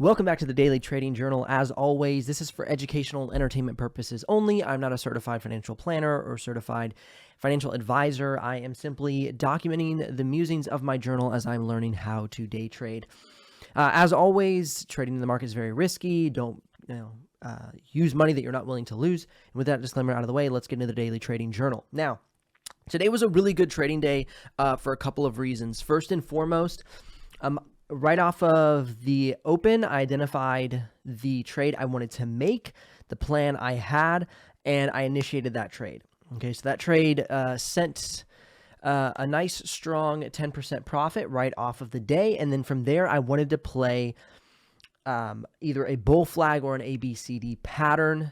Welcome back to the Daily Trading Journal. As always, this is for educational and entertainment purposes only. I'm not a certified financial planner or certified financial advisor. I am simply documenting the musings of my journal as I'm learning how to day trade. As always, trading in the market is very risky. Don't use money that you're not willing to lose. And with that disclaimer out of the way, let's get into the Daily Trading Journal. Now, today was a really good trading day for a couple of reasons. First and foremost, right off of the open, I identified the trade I wanted to make, the plan I had, and I initiated that trade. Okay, so that trade sent a nice, strong 10% profit right off of the day. And then from there, I wanted to play either a bull flag or an ABCD pattern.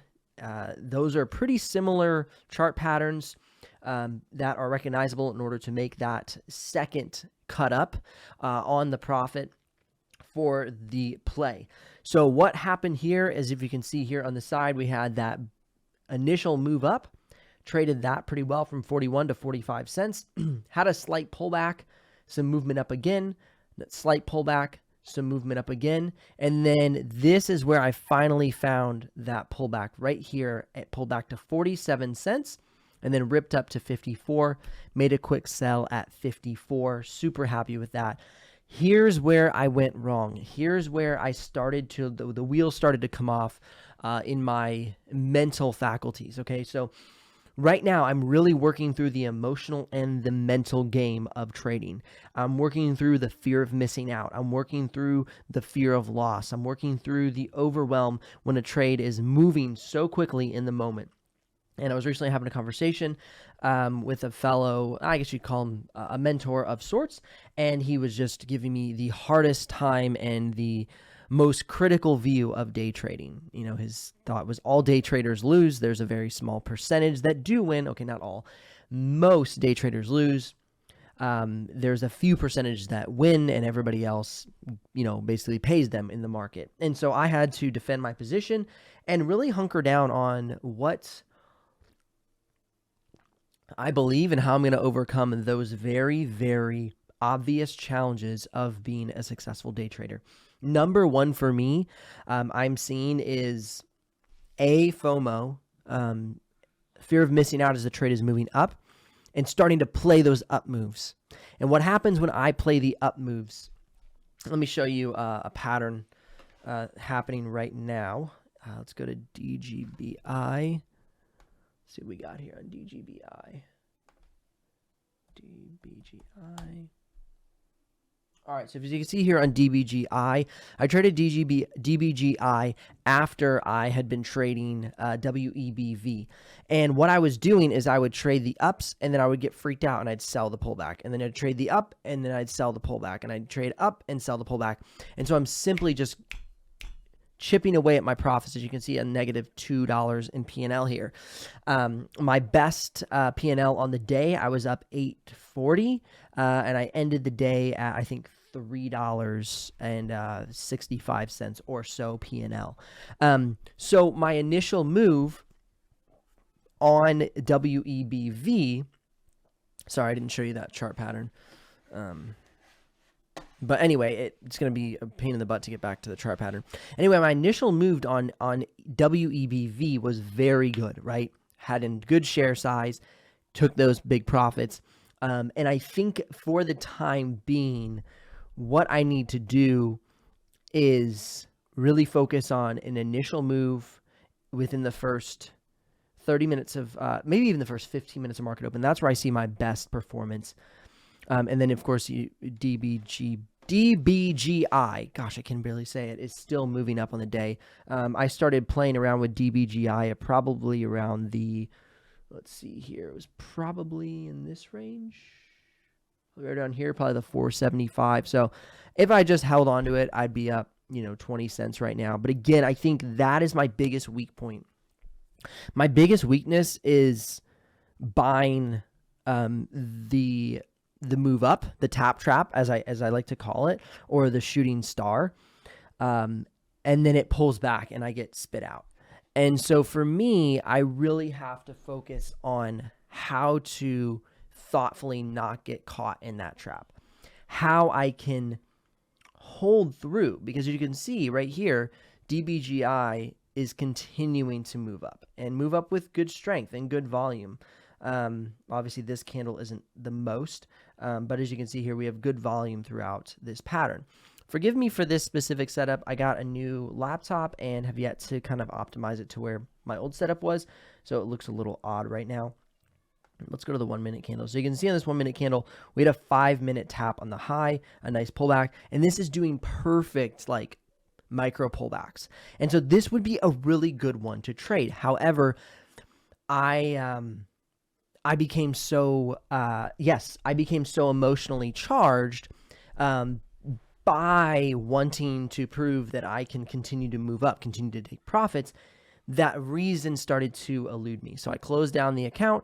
Those are pretty similar chart patterns that are recognizable in order to make that second cut up on the profit for the play. So what happened here is, if you can see here on the side, we had that initial move up, traded that pretty well from 41 to 45 cents, had a slight pullback, some movement up again, slight pullback, some movement up again. And then this is where I finally found that pullback right here. It pulled back to 47 cents. And then ripped up to 54, made a quick sell at 54. Super happy with that. Here's where I went wrong. Here's where I started to, the wheels started to come off in my mental faculties. Okay, so right now I'm really working through the emotional and the mental game of trading. I'm working through the fear of missing out. I'm working through the fear of loss. I'm working through the overwhelm when a trade is moving so quickly in the moment. And I was recently having a conversation with a fellow, I guess you'd call him a mentor of sorts, and he was just giving me the hardest time and the most critical view of day trading. You know, his thought was all day traders lose. There's a very small percentage that do win. Okay, not all. Most day traders lose. There's a few percentage that win, and everybody else, basically pays them in the market. And so I had to defend my position and really hunker down on what I believe and how I'm going to overcome those very, very obvious challenges of being a successful day trader. Number one for me, I'm seeing is FOMO, fear of missing out as the trade is moving up, and starting to play those up moves. And what happens when I play the up moves? Let me show you a pattern happening right now. Let's go to DGBI. See what we got here on DGBI. All right, so as you can see here on DBGI, I traded DBGI after I had been trading WEBV. And what I was doing is I would trade the ups, and then I would get freaked out, and I'd sell the pullback. And then I'd trade the up, and then I'd sell the pullback. And I'd trade up and sell the pullback. And so I'm simply just chipping away at my profits. As you can see, a negative $2 in P&L here. My best P&L on the day, I was up $8.40, and I ended the day at, I think, $3.65 or so P&L. So my initial move on WEBV, sorry, I didn't show you that chart pattern. But anyway, it's going to be a pain in the butt to get back to the chart pattern. Anyway, my initial move on WEBV was very good, right? Had in good share size, took those big profits. And I think for the time being, what I need to do is really focus on an initial move within the first 30 minutes of, maybe even the first 15 minutes of market open. That's where I see my best performance. And then, of course, DBGI, gosh, I can barely say it, is still moving up on the day. I started playing around with DBGI at probably around the, let's see here, it was probably in this range. Right down here, probably the 475. So if I just held on to it, I'd be up, 20 cents right now. But again, I think that is my biggest weak point. My biggest weakness is buying the move up, the tap trap, as I like to call it, or the shooting star, and then it pulls back and I get spit out. And so for me, I really have to focus on how to thoughtfully not get caught in that trap, how I can hold through, because you can see right here, DBGI is continuing to move up and move up with good strength and good volume. Obviously this candle isn't the most, but as you can see here, we have good volume throughout this pattern. Forgive me for this specific setup. I got a new laptop and have yet to kind of optimize it to where my old setup was, so it looks a little odd right now. Let's go to the 1 minute candle. So you can see on this 1 minute candle, we had a 5 minute tap on the high, a nice pullback, and this is doing perfect like micro pullbacks. And so this would be a really good one to trade. However, I became so emotionally charged by wanting to prove that I can continue to move up, continue to take profits. That reason started to elude me. So I closed down the account,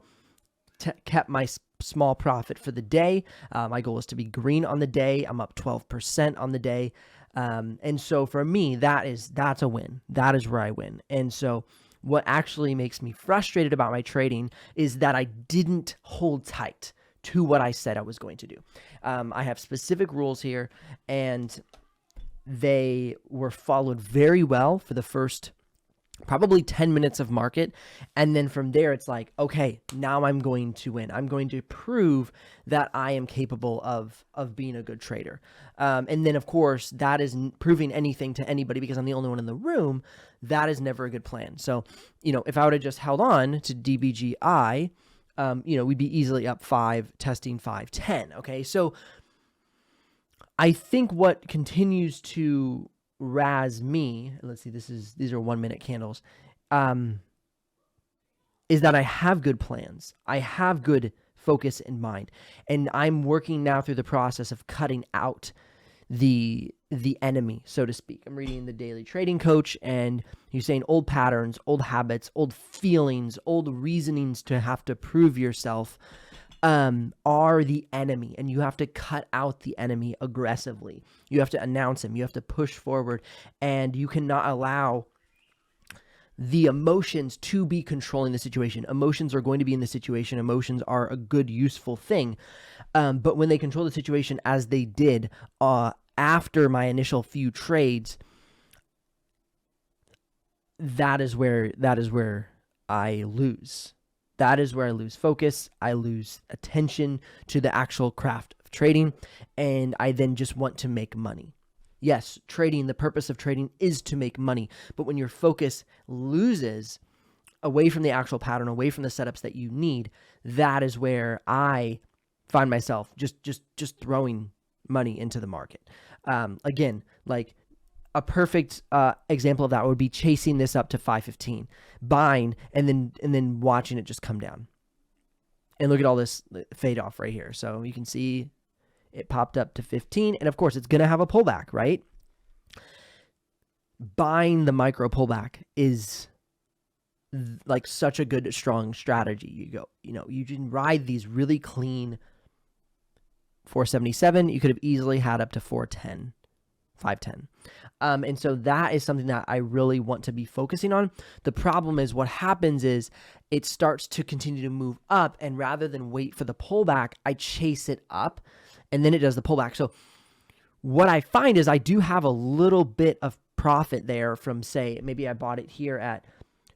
kept my small profit for the day. My goal is to be green on the day. I'm up 12% on the day. And so for me, that's a win. That is where I win. And so what actually makes me frustrated about my trading is that I didn't hold tight to what I said I was going to do. I have specific rules here, and they were followed very well for the first probably 10 minutes of market. And then from there, it's like, okay, now I'm going to win. I'm going to prove that I am capable of being a good trader. And then of course, that isn't proving anything to anybody because I'm the only one in the room. That is never a good plan. So, if I would have just held on to DBGI, we'd be easily up 5, testing 510. Okay. So I think what continues to razz me, let's see, these are 1 minute candles, is that I have good plans. I have good focus in mind, and I'm working now through the process of cutting out the enemy, so to speak. I'm reading the Daily Trading Coach, and he's saying old patterns, old habits, old feelings, old reasonings to have to prove yourself are the enemy, and you have to cut out the enemy aggressively. You have to announce him. You have to push forward, and you cannot allow the emotions to be controlling the situation. Emotions are going to be in the situation. Emotions are a good, useful thing. But when they control the situation as they did after my initial few trades, that is where I lose. That is where I lose focus. I lose attention to the actual craft of trading, and I then just want to make money. Yes, trading, the purpose of trading is to make money, but when your focus loses away from the actual pattern, away from the setups that you need, that is where I find myself just throwing money into the market. Again, like a perfect example of that would be chasing this up to 515, buying, and then watching it just come down. And look at all this fade off right here. So you can see it popped up to 15, and of course it's going to have a pullback, right? Buying the micro pullback is like such a good, strong strategy. You can ride these really clean 477. You could have easily had up to 410. 510. And so that is something that I really want to be focusing on. The problem is what happens is it starts to continue to move up, and rather than wait for the pullback, I chase it up, and then it does the pullback. So what I find is I do have a little bit of profit there from, say, maybe I bought it here at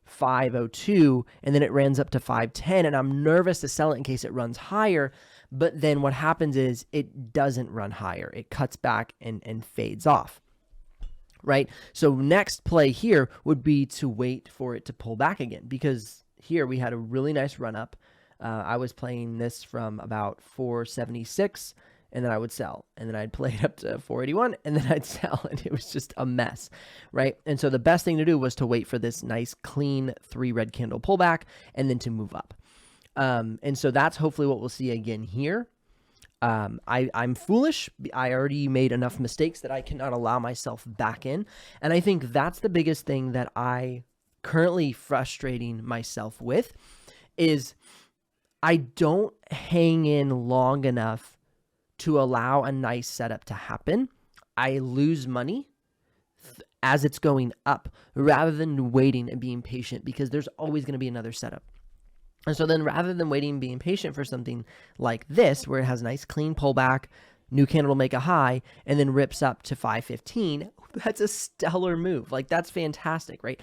502 and then it runs up to 510, and I'm nervous to sell it in case it runs higher. But then what happens is it doesn't run higher. It cuts back and fades off, right? So next play here would be to wait for it to pull back again, because here we had a really nice run up. I was playing this from about 476, and then I would sell, and then I'd play it up to 481, and then I'd sell, and it was just a mess, right? And so the best thing to do was to wait for this nice clean 3 red candle pullback and then to move up. And so that's hopefully what we'll see again here. I'm foolish. I already made enough mistakes that I cannot allow myself back in. And I think that's the biggest thing that I currently frustrating myself with is I don't hang in long enough to allow a nice setup to happen. I lose money as it's going up rather than waiting and being patient, because there's always going to be another setup. And so then rather than waiting and being patient for something like this, where it has a nice clean pullback, new candle will make a high, and then rips up to 515. That's a stellar move. Like, that's fantastic, right?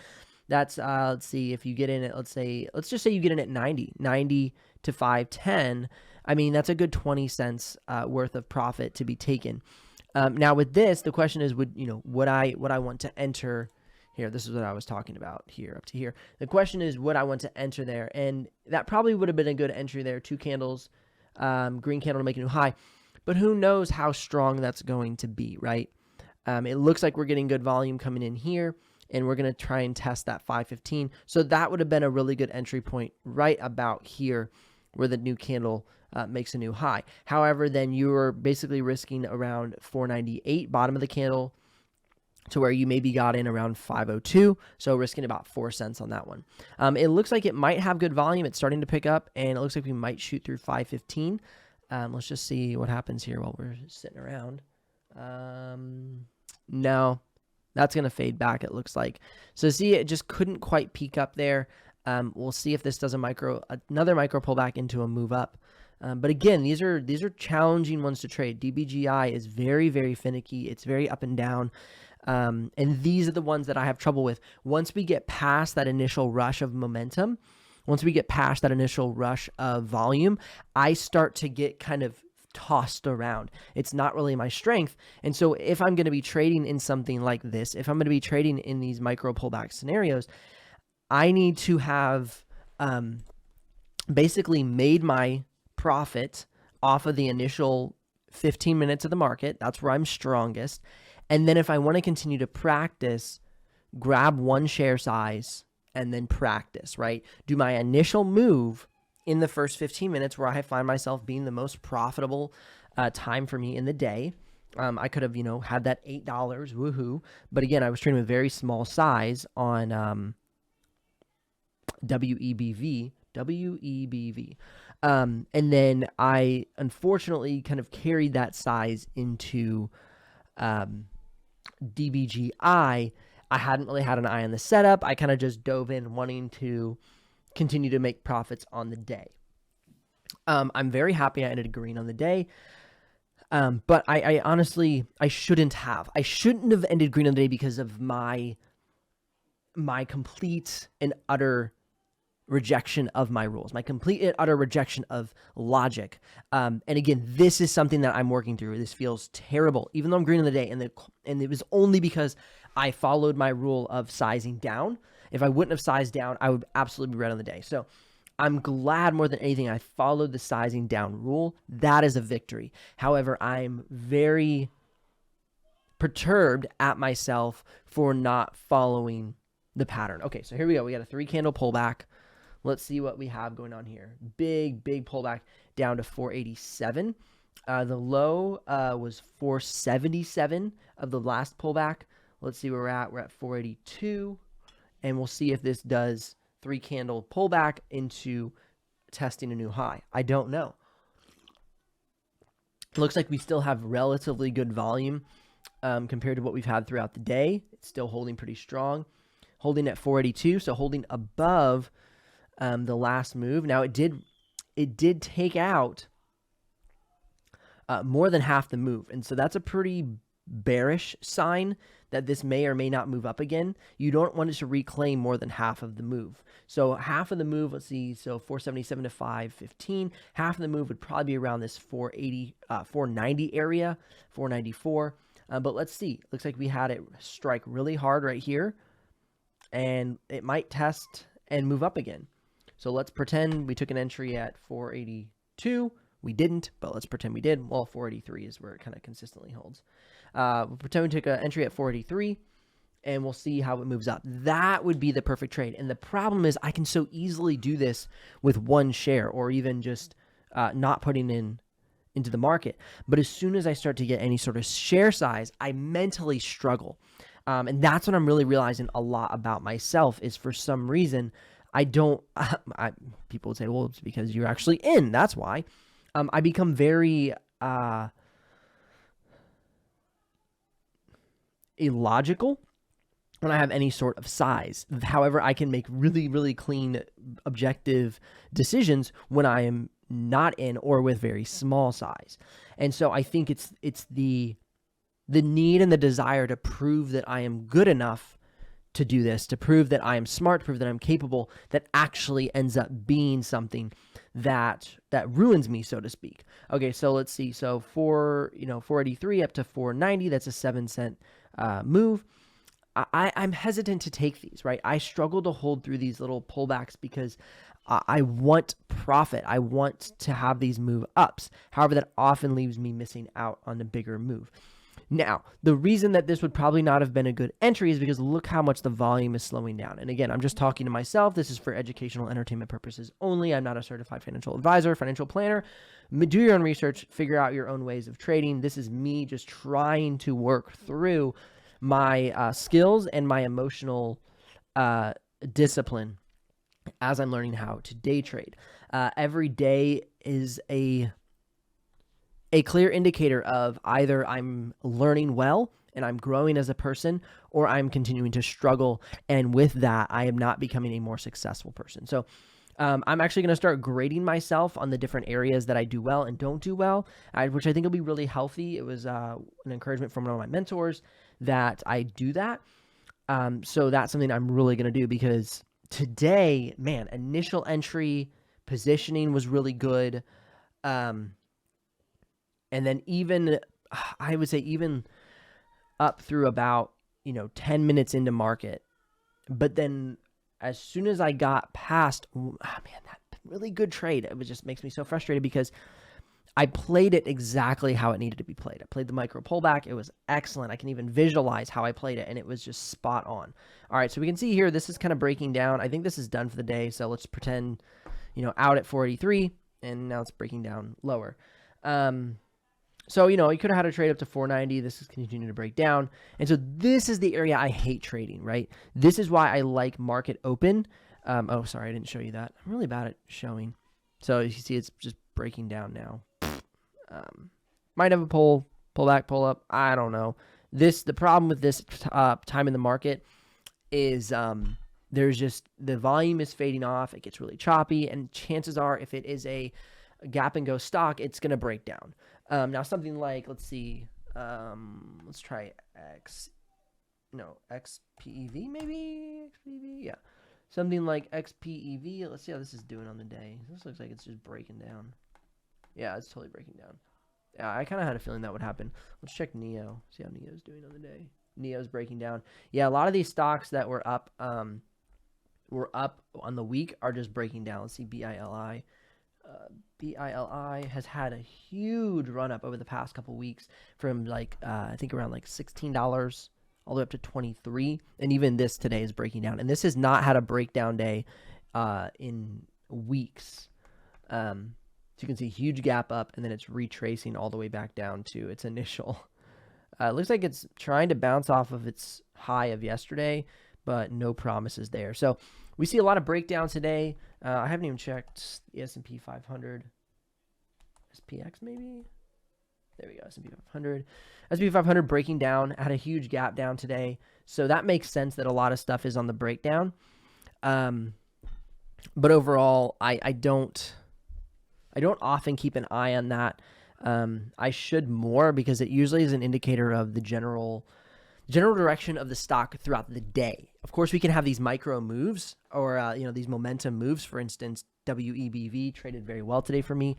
That's, let's see, if you get in at, let's just say you get in at 90 to 510. I mean, that's a good 20 cents worth of profit to be taken. Now with this, the question is, would I want to enter here? This is what I was talking about here up to here. The question is, would I want to enter there? And that probably would have been a good entry there. 2 candles, green candle to make a new high, but who knows how strong that's going to be, right? It looks like we're getting good volume coming in here, and we're going to try and test that 515. So that would have been a really good entry point right about here where the new candle makes a new high. However, then you're basically risking around 498 bottom of the candle to where you maybe got in around 502, so risking about 4 cents on that one. It looks like it might have good volume. It's starting to pick up, and it looks like we might shoot through 515. Let's just see what happens here while we're sitting around. No, that's going to fade back, it looks like. So see, it just couldn't quite peak up there. We'll see if this does another micro pullback into a move up. But again, these are challenging ones to trade. DBGI is very, very finicky. It's very up and down. And these are the ones that I have trouble with. Once we get past that initial rush of momentum, once we get past that initial rush of volume, I start to get kind of tossed around. It's not really my strength. And so if I'm going to be trading in something like this, if I'm going to be trading in these micro pullback scenarios, I need to have basically made my profit off of the initial 15 minutes of the market. That's where I'm strongest. And then if I want to continue to practice, grab one share size and then practice, right? Do my initial move in the first 15 minutes where I find myself being the most profitable time for me in the day. I could have, had that $8, woohoo. But again, I was trading with very small size on WEBV. And then I unfortunately kind of carried that size into DBGI. I hadn't really had an eye on the setup. I kind of just dove in wanting to continue to make profits on the day. I'm very happy I ended green on the day. But I honestly, I shouldn't have. I shouldn't have ended green on the day because of my complete and utter rejection of my rules, my complete and utter rejection of logic. And again, this is something that I'm working through. This feels terrible, even though I'm green on the day. And it was only because I followed my rule of sizing down. If I wouldn't have sized down, I would absolutely be red on the day. So I'm glad more than anything I followed the sizing down rule. That is a victory. However, I'm very perturbed at myself for not following the pattern. Okay, so here we go. We got a 3-candle pullback. Let's see what we have going on here. Big pullback down to 487. The low was 477 of the last pullback. Let's see where we're at. We're at 482. And we'll see if this does 3-candle pullback into testing a new high. I don't know. It looks like we still have relatively good volume compared to what we've had throughout the day. It's still holding pretty strong. Holding at 482, so holding above the last move. Now it did take out more than half the move, and so that's a pretty bearish sign that this may or may not move up again. You don't want it to reclaim more than half of the move. So half of the move, let's see, so 477 to 515, half of the move would probably be around this 490 area, 494. But let's see, looks like we had it strike really hard right here, and it might test and move up again. So let's pretend we took an entry at 482. We didn't, but let's pretend we did. Well, 483 is where it kind of consistently holds. We'll pretend we took an entry at 483, and we'll see how it moves up. That would be the perfect trade. And the problem is I can so easily do this with one share or even just not putting into the market. But as soon as I start to get any sort of share size, I mentally struggle. And that's what I'm really realizing a lot about myself is for some reason, I don't, people would say, well, it's because you're actually in. That's why. I become very illogical when I have any sort of size. However, I can make really, really clean, objective decisions when I am not in or with very small size. And so I think it's the need and the desire to prove that I am good enough to do this, to prove that I am smart, to prove that I'm capable, that actually ends up being something that ruins me, so to speak. Okay, so let's see. So 483 up to 490, that's a 7-cent move. I'm hesitant to take these, right? I struggle to hold through these little pullbacks because I want profit. I want to have these move ups. However, that often leaves me missing out on a bigger move. Now, the reason that this would probably not have been a good entry is because look how much the volume is slowing down. And again, I'm just talking to myself. This is for educational entertainment purposes only. I'm not a certified financial advisor, financial planner. Do your own research, figure out your own ways of trading. This is me just trying to work through my skills and my emotional discipline as I'm learning how to day trade. Every day is a clear indicator of either I'm learning well and I'm growing as a person, or I'm continuing to struggle. And with that, I am not becoming a more successful person. So I'm actually going to start grading myself on the different areas that I do well and don't do well, which I think will be really healthy. It was an encouragement from one of my mentors that I do that. So that's something I'm really going to do, because today, man, initial entry positioning was really good. And then I would say even up through about, 10 minutes into market. But then as soon as I got past, that really good trade, it just makes me so frustrated because I played it exactly how it needed to be played. I played the micro pullback. It was excellent. I can even visualize how I played it, and it was just spot on. All right, so we can see here, this is kind of breaking down. I think this is done for the day. So let's pretend, out at 483, and now it's breaking down lower. So, you could have had a trade up to 490. This is continuing to break down. And so this is the area I hate trading, right? This is why I like market open. Oh, sorry, I didn't show you that. I'm really bad at showing. So you see it's just breaking down now. Might have a pullback, pull up. I don't know. The problem with this time in the market is there's just the volume is fading off. It gets really choppy. And chances are if it is a gap and go stock, it's going to break down. Now something like, let's see, let's try XPEV maybe? XPEV? Yeah. Something like XPEV. Let's see how this is doing on the day. This looks like it's just breaking down. Yeah, it's totally breaking down. Yeah, I kind of had a feeling that would happen. Let's check NEO. See how NEO's doing on the day. NEO's breaking down. Yeah, a lot of these stocks that were up on the week are just breaking down. Let's see, BILI. BILI has had a huge run up over the past couple weeks from I think around $16 all the way up to 23, and even this today is breaking down. And this has not had a breakdown day in weeks. So you can see huge gap up, and then it's retracing all the way back down to its initial. It looks like it's trying to bounce off of its high of yesterday, but no promises there. So we see a lot of breakdown today. I haven't even checked the S&P 500. SPX maybe? There we go, S&P 500. S&P 500 breaking down, had a huge gap down today. So that makes sense that a lot of stuff is on the breakdown. But overall, I don't often keep an eye on that. I should more, because it usually is an indicator of the general direction of the stock throughout the day. Of course, we can have these micro moves or these momentum moves. For instance, WEBV traded very well today for me,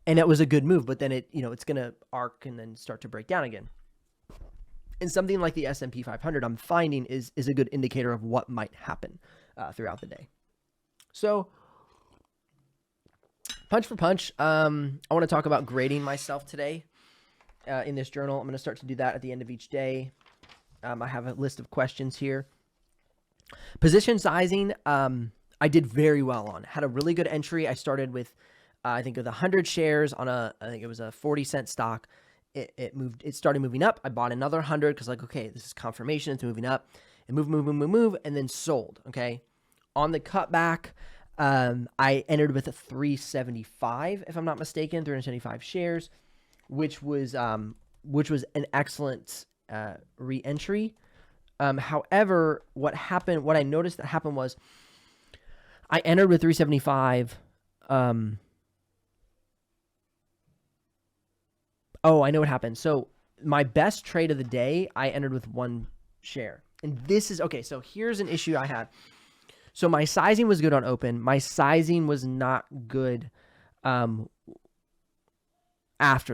and it was a good move. But then it's going to arc and then start to break down again. And something like the S&P 500, I'm finding is a good indicator of what might happen throughout the day. So, punch for punch, I want to talk about grading myself today in this journal. I'm going to start to do that at the end of each day. I have a list of questions here. Position sizing, I did very well on. Had a really good entry. I started with, I think, with 100 shares on I think it was a 40-cent stock. It started moving up. I bought another 100 because okay, this is confirmation. It's moving up. It move, and then sold. Okay, on the cutback, I entered with a 375, if I'm not mistaken, 375 shares, which was an excellent re-entry. However, what I noticed that happened was I entered with 375, Oh, I know what happened. So my best trade of the day, I entered with 1 share. And this is, okay, so here's an issue I had. So my sizing was good on open. My sizing was not good after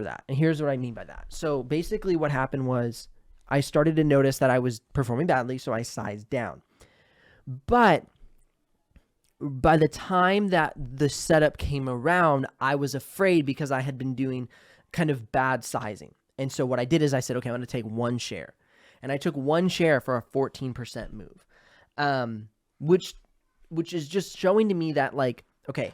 that. And here's what I mean by that. So basically what happened was I started to notice that I was performing badly, so I sized down. But by the time that the setup came around, I was afraid because I had been doing kind of bad sizing. And so what I did is I said, okay, I'm going to take 1 share. And I took 1 share for a 14% move, which is just showing to me that, like, okay,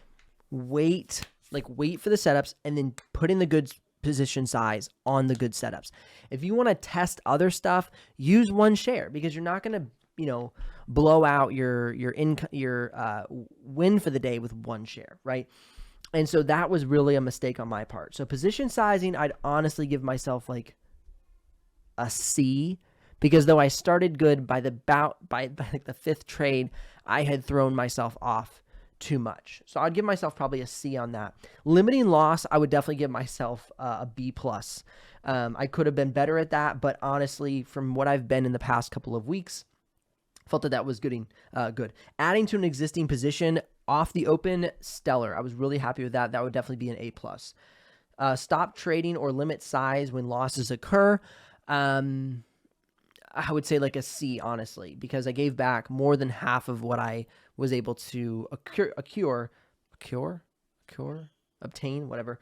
wait for the setups and then put in the good position size on the good setups. If you want to test other stuff, use 1 share because you're not going to, blow out your win for the day with 1 share, right? And so that was really a mistake on my part. So position sizing, I'd honestly give myself like a C, because though I started good by like the 5th trade, I had thrown myself off too much. So I'd give myself probably a C on that. Limiting loss, I would definitely give myself a B+. I could have been better at that, but honestly, from what I've been in the past couple of weeks, felt that was good. Adding to an existing position off the open, stellar. I was really happy with that. That would definitely be an A+. Stop trading or limit size when losses occur. I would say like a C, honestly, because I gave back more than half of what I was able to obtain, whatever,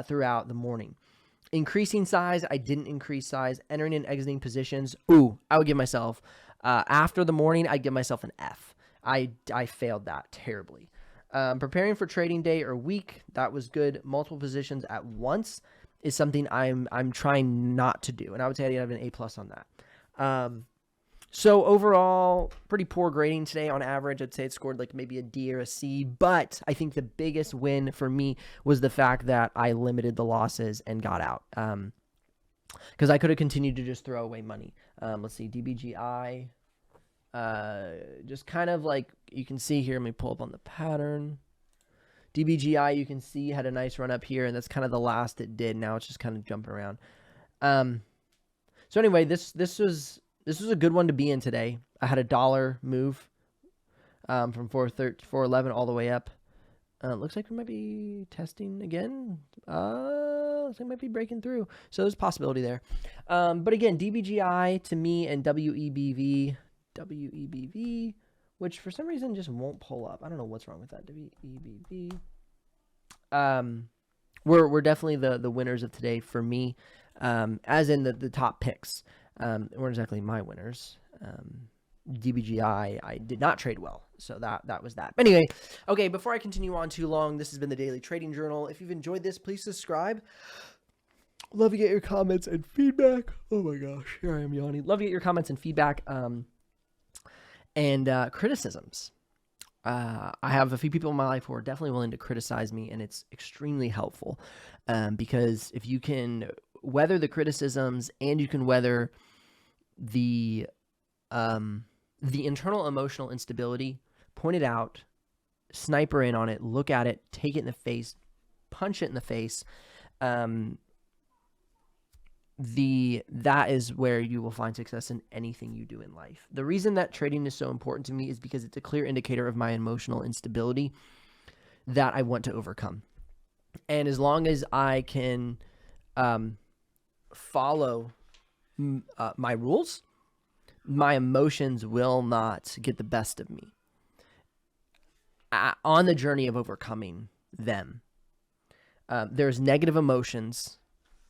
throughout the morning. Increasing size, I didn't increase size. Entering and exiting positions, I would give myself, after the morning, I'd give myself an F. I failed that terribly. Preparing for trading day or week, that was good. Multiple positions at once is something I'm trying not to do, and I would say I'd have an A+ on that. So overall, pretty poor grading today on average. I'd say it scored like maybe a D or a C, but I think the biggest win for me was the fact that I limited the losses and got out. Because I could have continued to just throw away money. Let's see, DBGI, just kind of like you can see here. Let me pull up on the pattern. DBGI, you can see, had a nice run up here, and that's kind of the last it did. Now it's just kind of jumping around. So anyway, this was a good one to be in today. I had a $1 move from 411 all the way up. Looks like we might be testing again. Looks like we might be breaking through. So there's a possibility there. But again, DBGI to me and WEBV, which for some reason just won't pull up. I don't know what's wrong with that. WEBV. We're definitely the winners of today for me. As in the top picks, weren't exactly my winners. DBGI, I did not trade well, so that was that. But anyway, okay, before I continue on too long, this has been the Daily Trading Journal. If you've enjoyed this, please subscribe. Love to get your comments and feedback. Oh my gosh, here I am yawning. Love to get your comments and feedback, and criticisms. I have a few people in my life who are definitely willing to criticize me, and it's extremely helpful, because if you can weather the criticisms and you can weather the internal emotional instability, point it out, sniper in on it, look at it, take it in the face, punch it in the face. That is where you will find success in anything you do in life. The reason that trading is so important to me is because it's a clear indicator of my emotional instability that I want to overcome. And as long as I can follow my rules, my emotions will not get the best of me on the journey of overcoming them. There's negative emotions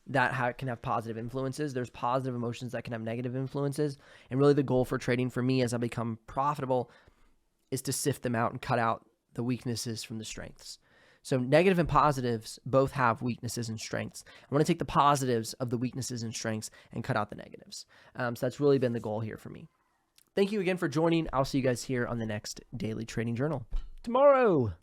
that can have positive influences. There's positive emotions that can have negative influences. And really the goal for trading for me as I become profitable is to sift them out and cut out the weaknesses from the strengths. So negative and positives both have weaknesses and strengths. I want to take the positives of the weaknesses and strengths and cut out the negatives. So that's really been the goal here for me. Thank you again for joining. I'll see you guys here on the next Daily Trading Journal tomorrow.